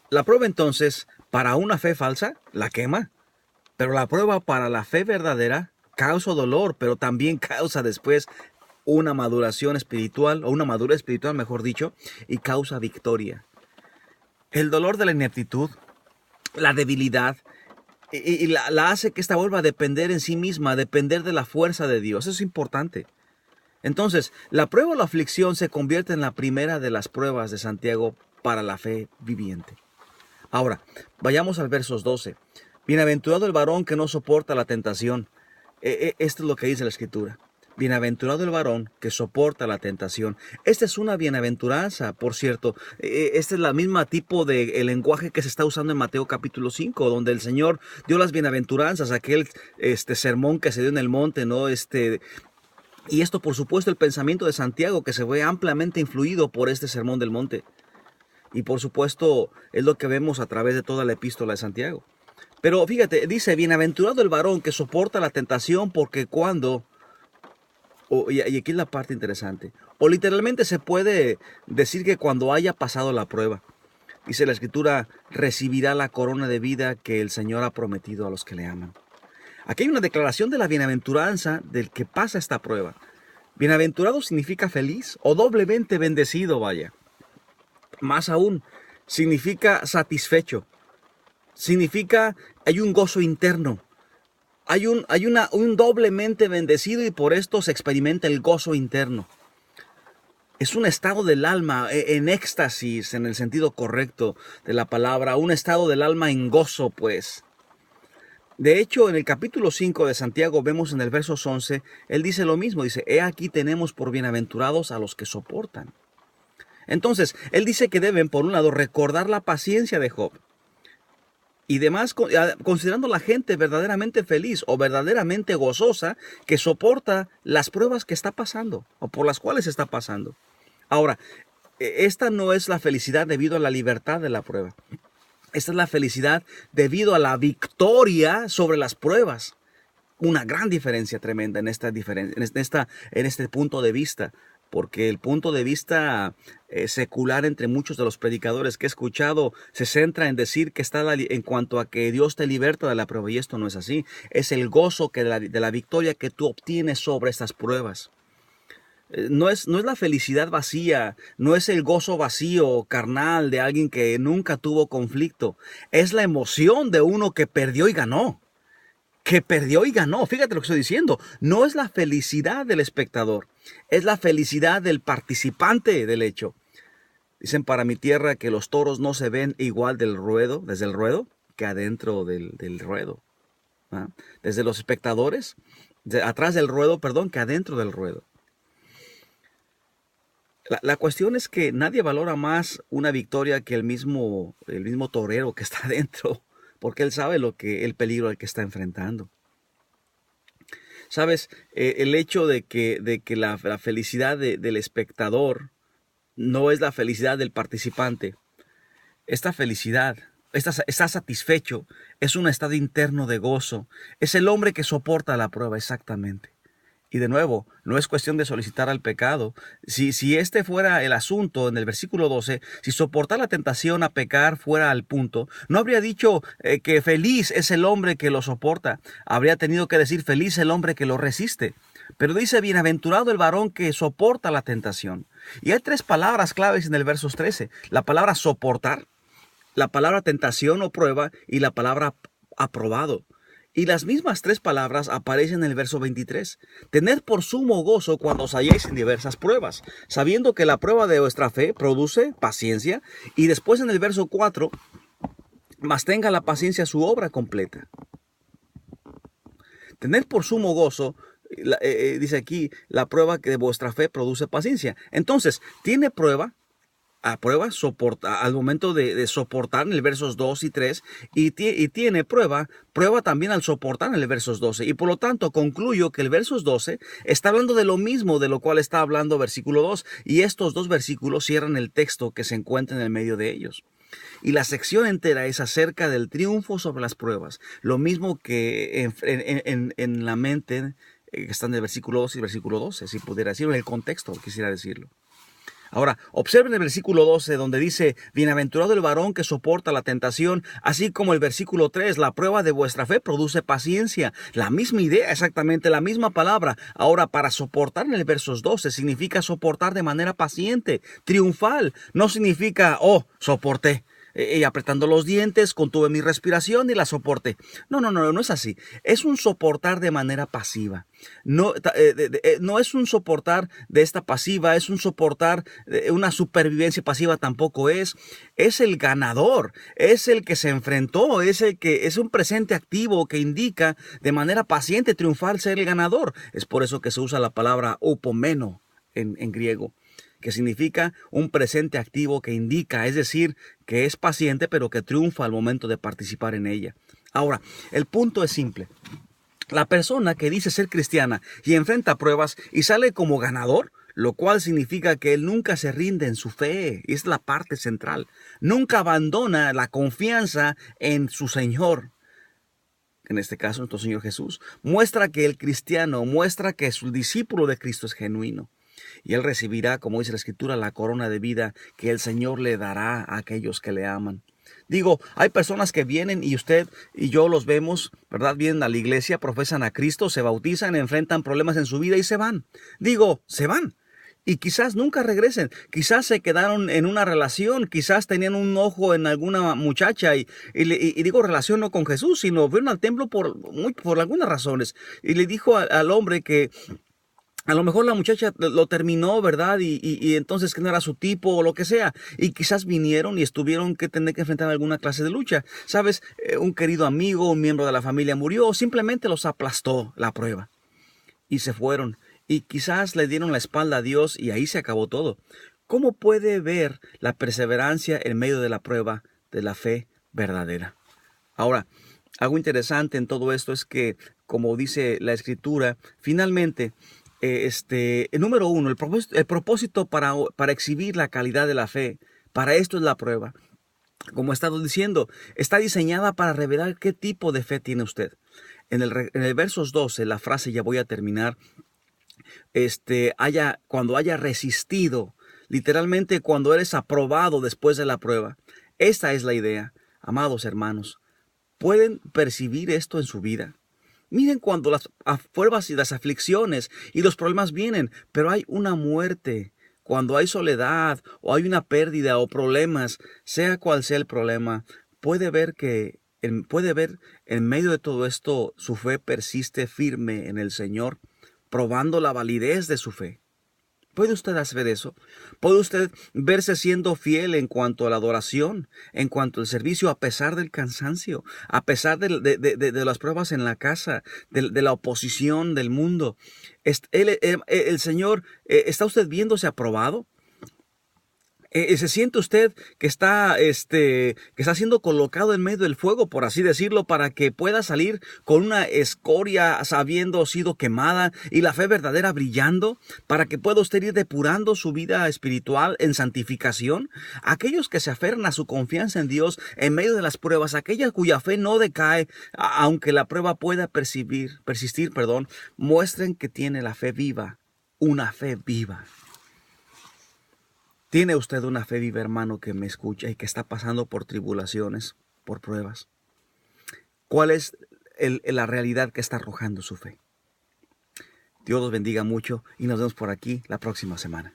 La prueba entonces, para una fe falsa, la quema. Pero la prueba para la fe verdadera causa dolor, pero también causa después una maduración espiritual, o una madurez espiritual, mejor dicho, y causa victoria. El dolor de la ineptitud, la debilidad, y la hace que ésta vuelva a depender en sí misma, a depender de la fuerza de Dios. Eso es importante. Entonces, la prueba o la aflicción se convierte en la primera de las pruebas de Santiago para la fe viviente. Ahora, vayamos al versos 12. Bienaventurado el varón que no soporta la tentación. Esto es lo que dice la Escritura. Bienaventurado el varón que soporta la tentación. Esta es una bienaventuranza, por cierto. Este es la misma tipo de el lenguaje que se está usando en Mateo capítulo 5, donde el Señor dio las bienaventuranzas, aquel sermón que se dio en el monte, ¿no? Y esto, por supuesto, el pensamiento de Santiago, que se ve ampliamente influido por este sermón del monte. Y por supuesto, es lo que vemos a través de toda la epístola de Santiago. Pero fíjate, dice, bienaventurado el varón que soporta la tentación, porque cuando, y aquí es la parte interesante, o literalmente se puede decir que cuando haya pasado la prueba, dice la Escritura, recibirá la corona de vida que el Señor ha prometido a los que le aman. Aquí hay una declaración de la bienaventuranza del que pasa esta prueba. Bienaventurado significa feliz o doblemente bendecido, vaya. Más aún, significa satisfecho. Significa hay un gozo interno. Hay un doblemente bendecido y por esto se experimenta el gozo interno. Es un estado del alma en éxtasis, en el sentido correcto de la palabra. Un estado del alma en gozo, pues. De hecho, en el capítulo 5 de Santiago vemos en el verso 11, él dice lo mismo. Dice, he aquí tenemos por bienaventurados a los que soportan. Entonces, él dice que deben, por un lado, recordar la paciencia de Job. Y demás, considerando la gente verdaderamente feliz o verdaderamente gozosa que soporta las pruebas que está pasando o por las cuales está pasando. Ahora, esta no es la felicidad debido a la libertad de la prueba. Esta es la felicidad debido a la victoria sobre las pruebas. Una gran diferencia tremenda en este punto de vista, porque el punto de vista secular entre muchos de los predicadores que he escuchado se centra en decir que está en cuanto a que Dios te liberta de la prueba, y esto no es así. Es el gozo de la victoria que tú obtienes sobre estas pruebas. No es la felicidad vacía, no es el gozo vacío, carnal, de alguien que nunca tuvo conflicto. Es la emoción de uno que perdió y ganó. Que perdió y ganó. Fíjate lo que estoy diciendo. No es la felicidad del espectador, es la felicidad del participante del hecho. Dicen para mi tierra que los toros no se ven igual desde el ruedo, que adentro del ruedo. ¿Ah? Desde los espectadores, atrás del ruedo, perdón, que adentro del ruedo. La cuestión es que nadie valora más una victoria que el mismo torero que está adentro, porque él sabe el peligro al que está enfrentando. Sabes, el hecho de que la felicidad del espectador no es la felicidad del participante. Esta felicidad, está satisfecho, es un estado interno de gozo. Es el hombre que soporta la prueba, exactamente. Y de nuevo, no es cuestión de solicitar al pecado. Si este fuera el asunto en el versículo 12, si soportar la tentación a pecar fuera al punto, no habría dicho que feliz es el hombre que lo soporta. Habría tenido que decir feliz el hombre que lo resiste. Pero dice, bienaventurado el varón que soporta la tentación. Y hay tres palabras claves en el verso 13. La palabra soportar, la palabra tentación o prueba y la palabra aprobado. Y las mismas tres palabras aparecen en el verso 23. Tened por sumo gozo cuando os halléis en diversas pruebas, sabiendo que la prueba de vuestra fe produce paciencia. Y después en el verso 4, mas tenga la paciencia su obra completa. Tened por sumo gozo, dice aquí, la prueba que de vuestra fe produce paciencia. Entonces, tiene prueba. A prueba al momento de soportar en el versos 2 y 3 y tiene prueba también al soportar en el versos 12 y por lo tanto concluyo que el versos 12 está hablando de lo mismo de lo cual está hablando versículo 2 y estos dos versículos cierran el texto que se encuentra en el medio de ellos. Y la sección entera es acerca del triunfo sobre las pruebas, lo mismo que en la mente que está en el versículo 2 y versículo 12, si pudiera decirlo, en el contexto quisiera decirlo. Ahora, observen el versículo 12 donde dice, bienaventurado el varón que soporta la tentación, así como el versículo 3, la prueba de vuestra fe produce paciencia. La misma idea, exactamente la misma palabra. Ahora, para soportar en el versos 12 significa soportar de manera paciente, triunfal. No significa, oh, soporté. Y apretando los dientes, contuve mi respiración y la soporté. No es así. Es un soportar de manera pasiva. No es un soportar de esta pasiva, es un soportar, una supervivencia pasiva tampoco es. Es el ganador, es el que se enfrentó, es el que es un presente activo que indica de manera paciente, triunfal ser el ganador. Es por eso que se usa la palabra upomeno en griego, que significa un presente activo que indica, es decir, que es paciente pero que triunfa al momento de participar en ella. Ahora, el punto es simple. La persona que dice ser cristiana y enfrenta pruebas y sale como ganador, lo cual significa que él nunca se rinde en su fe, es la parte central. Nunca abandona la confianza en su Señor. En este caso, nuestro Señor Jesús. Muestra que el cristiano, muestra que su discípulo de Cristo es genuino. Y él recibirá, como dice la Escritura, la corona de vida que el Señor le dará a aquellos que le aman. Digo, hay personas que vienen y usted y yo los vemos, ¿verdad? Vienen a la iglesia, profesan a Cristo, se bautizan, enfrentan problemas en su vida y se van. Digo, se van. Y quizás nunca regresen, quizás se quedaron en una relación, quizás tenían un ojo en alguna muchacha y digo relación no con Jesús, sino fueron al templo por algunas razones. Y le dijo al hombre que a lo mejor la muchacha lo terminó, ¿verdad? Y entonces que no era su tipo o lo que sea. Y quizás vinieron y estuvieron que tener que enfrentar alguna clase de lucha. ¿Sabes? Un querido amigo, un miembro de la familia murió o simplemente los aplastó la prueba. Y se fueron. Y quizás le dieron la espalda a Dios y ahí se acabó todo. ¿Cómo puede ver la perseverancia en medio de la prueba de la fe verdadera? Ahora, algo interesante en todo esto es que, como dice la Escritura, finalmente, número uno, el propósito para exhibir la calidad de la fe, para esto es la prueba. Como he estado diciendo, está diseñada para revelar qué tipo de fe tiene usted. En el versos 12, la frase, ya voy a terminar, cuando haya resistido, literalmente cuando eres aprobado después de la prueba. Esta es la idea, amados hermanos. ¿Pueden percibir esto en su vida? Miren cuando las pruebas y las aflicciones y los problemas vienen, pero hay una muerte, cuando hay soledad o hay una pérdida o problemas, sea cual sea el problema, puede ver en medio de todo esto su fe persiste firme en el Señor, probando la validez de su fe. ¿Puede usted hacer eso? ¿Puede usted verse siendo fiel en cuanto a la adoración, en cuanto al servicio, a pesar del cansancio, a pesar de las pruebas en la casa, de la oposición del mundo? El Señor, ¿está usted viéndose aprobado? ¿Se siente usted que está siendo colocado en medio del fuego, por así decirlo, para que pueda salir con una escoria habiendo sido quemada y la fe verdadera brillando, para que pueda usted ir depurando su vida espiritual en santificación? Aquellos que se aferran a su confianza en Dios en medio de las pruebas, aquella cuya fe no decae, aunque la prueba pueda persistir, muestren que tiene la fe viva, una fe viva. ¿Tiene usted una fe viva, hermano, que me escucha y que está pasando por tribulaciones, por pruebas? ¿Cuál es la realidad que está arrojando su fe? Dios los bendiga mucho y nos vemos por aquí la próxima semana.